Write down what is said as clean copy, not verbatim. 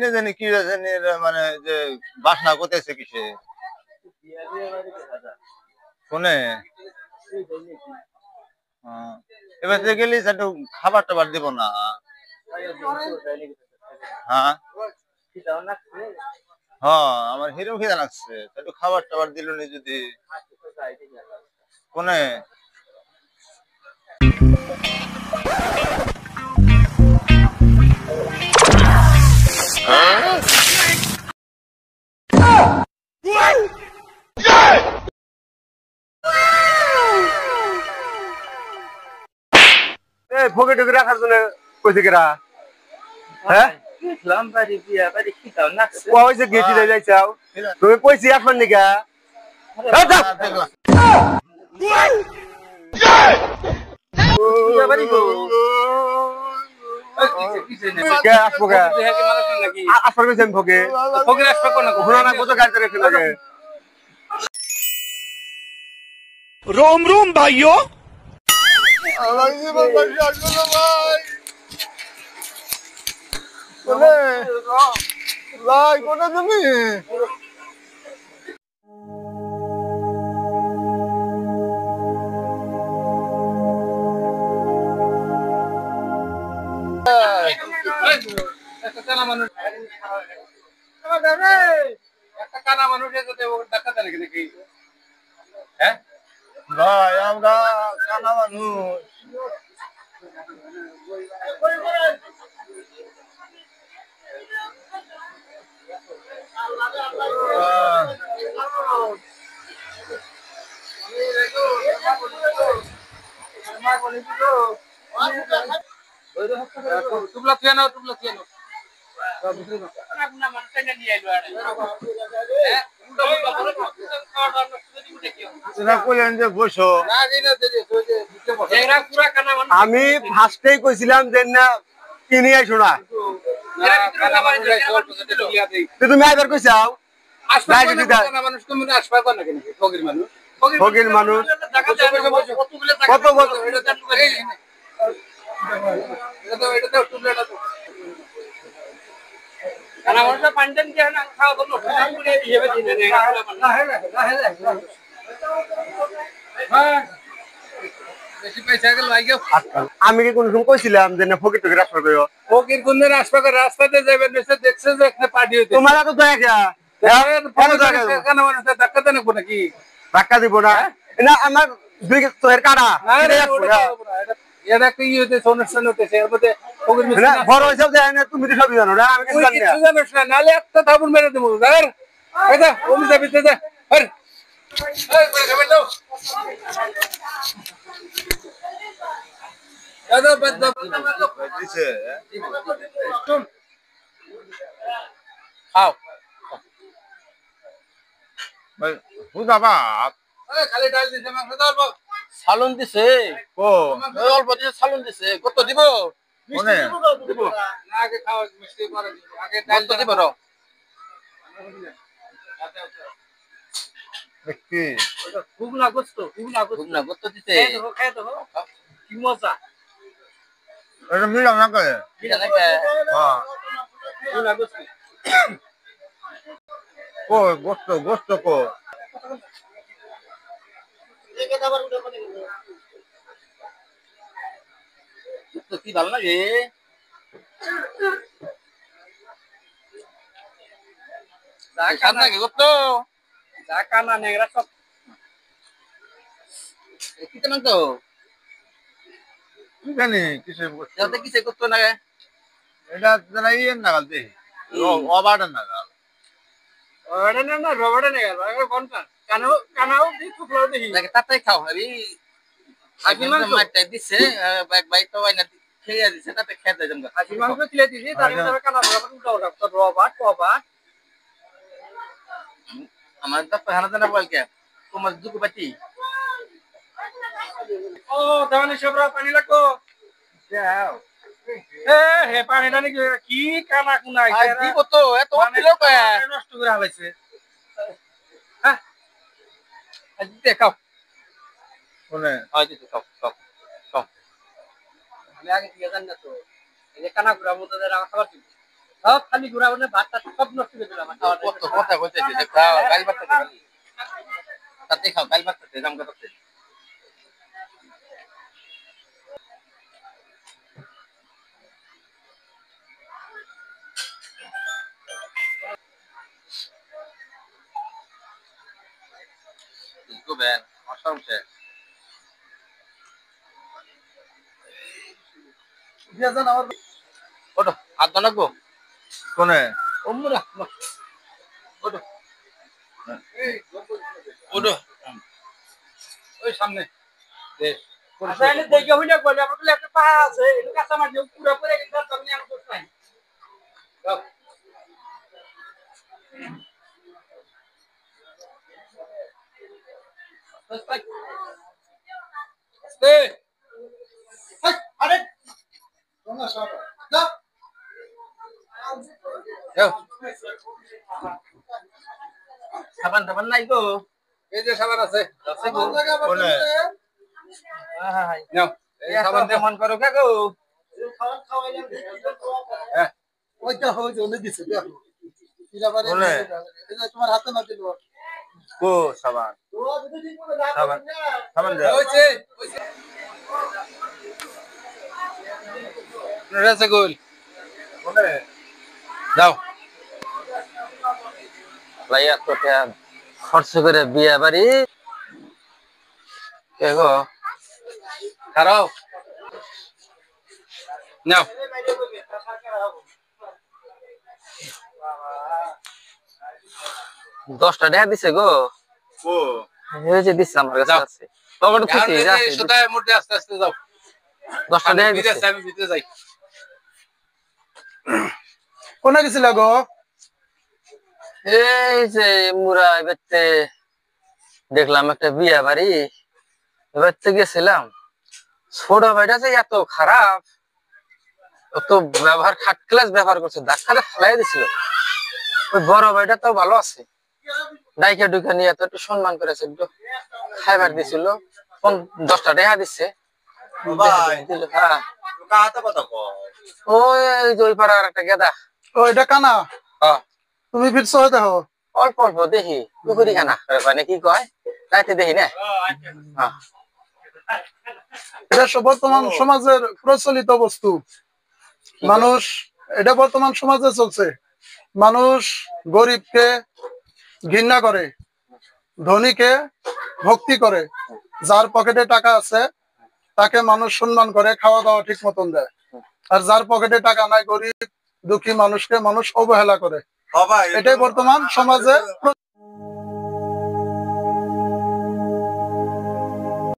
কিনে জানি কি জানি মানে যে বাসনা করতেছে কিসে কোনে এবার যে গেলি একটু খাবার টাবার দিব না হ্যাঁ হ্যাঁ আমার হিরো খিদা লাগছে একটু খাবার টাবার দিল নি যদি কোনে ফোকে টুকে রাখার জন্য কইছে কেরা হ্যাঁ কইছে গেছি যাইছাও তুমি কইছি এখন নিকা रोम रोम भाइयों কোনে তুমি ভাই আমরা কানা মানুষ তুবলা থিয়া নাও বসো আমি ফার্স্টেই কইছিলাম যে না কিনে আইসো না তুমি আইবার কইছাও ফকির মানুষ কত আমি কি কোন সময় কইছিলাম যে না ফকির টুকে রাস্তা কইও ফকির কোনদিন রাস্তাতে যাবেন দেখছে যে এখানে পার্টি হইতে তোমার তো দয়া কে ধাক্কা দেন নাকি ধাক্কা দিব না না আমার দুই তোর কাটা এটা কি হইতেছে অনুষ্ঠান হইতেছে এর মধ্যে ফকির বড় হিসাব দেয় না তুমি তো সবই জানো না আমি কিছু জানি না জানোস না নালে একটা থাবুর মেরে দেবো ধর এটা ওমি যাবি তে যা হর এই করে যাবেন দাও দাদা বাদ দিছে খাও ভাই হুদা বাপ খালি ডাল দিছে মাংস দাও সালন দিছে ও অল্প দিছে সালন দিছে কত দিব কোনে দিব না আগে খাও মিষ্টি করে দিব আগে ডাল তো দিব র কি গুগনা গোস্ত দিতে খাই দাও কি মজা এটা মিলাম না করে এটা নাকি হ্যাঁ গুগনা গোস্ত কো গোস্ত কো কি ভালো লাগে কানা নেগরা সব কিতনা তো জানি কিসে যাতে কিসে করতে না এটা জানা ইয়ে নাগাল দেই অবাডার নাগাল ওড়ে না রবড়ে নেগা কোনটা কানাও দি টুকরো দেখি লাগে তাতে খাও আমি আজি মাংস মারতে দিছে এক ভাই তো আইনা খেয়ে দিছে তাতে খেতে জমগা আজি মাংস খেলে দিছি তার ভিতরে কানা রবড় উল্টা রবা আমার তো হানা জানা বল কে তোমার দুকু বাটি ও দাওয়ানি সবরা পানি লাগো যাও হে পানি নানি কি কানা কুনা আইছে দিব তো এত কিলো কয় নষ্ট করে হালাইছে হ্যাঁ আজি দেখাও কোনে আজি দেখাও আমি আগে দিয়ে জান না তো এই কানা গুড়া মতো খাবার দিই খালি ঘুরা বলে ভাতটা সব নষ্ট করে দিলাম কত কথা কইতেছি খাও কাল ভাতটা খালি তাতে খাও কাল ভাতটা জাম করতে Go ben, aşağı mı? দিয়েছেন আমার Oto, adda লাগবো কোনে ওমরা ওটো ওটো ওই সামনে দে আচ্ছা এনে দেখে হইনা কই আমার কইলে একটা পা আছে এটা কাঁচা মাটি পুরো পরে গেছে তুমি আমি করতে পাই যাও আস্তে আরে তোমরা সব যাও যাও সাবান সাবান নাই গো এই যে সাবান আছে আছে গো কোনে হ্যাঁ নাও এই সাবান দিয়ে মন করো কাকু খাওয়া খাওয়াইলাম হ্যাঁ ওইটা হইছে ওনে দিছে দেখো ইরাবারে কোনে? এটা তোমার হাতে না দিল কো সাবান ও যদি ঠিক মতো না সাবান সাবান দে হইছে রসগোল কোনে যাও ভাইয়া তো খরচ করে বিয়ে বাড়ি কে গো খারাপ নাও 10টা টাকা দিছে গো কো এই যে দিছে আমার কাছে আছে পকেটে খুশি যা সুতায় মধ্যে আস্তে আস্তে যাও 10টা টাকা দিছে আমি ভিতরে যাই কোনে গেছিল গো এই যে মুরা এবারে দেখলাম একটা বিয়ে বাড়ি এবারে গেছিলাম ছোট ভাইটা যে এত খারাপ অত ব্যবহার খাট ক্লাস ব্যবহার করছে ধাক্কাটা ফেলাই দিছিল ওই বড় ভাইটা তো ভালো আছে ডাইকা ডুকা নিয়ে তো একটু সম্মান করেছে একটু খাইবার দিছিল 10টা টাকা দিচ্ছে ভাই দিল হ্যাঁ কাহাতে কথা কও ওই যে ওই পাড়ার একটা গেদা ও এটা কানা হ্যাঁ তুমি ফিরছো দেখো অল্প অল্প দেখি পুকুরি খানা মানে কি কয় রাইতে দেখি না হ্যাঁ এটা বর্তমান সমাজের প্রচলিত বস্তু মানুষ এটা বর্তমান সমাজে চলছে মানুষ গরিবকে ঘৃণা করে ধনীকে ভক্তি করে যার পকেটে টাকা আছে তাকে মানুষ সম্মান করে খাওয়া দাওয়া ঠিক মতন দেয় আর যার পকেটে টাকা নাই গরিব দুঃখী মানুষকে মানুষ অবহেলা করে বাবা এটাই বর্তমান সমাজে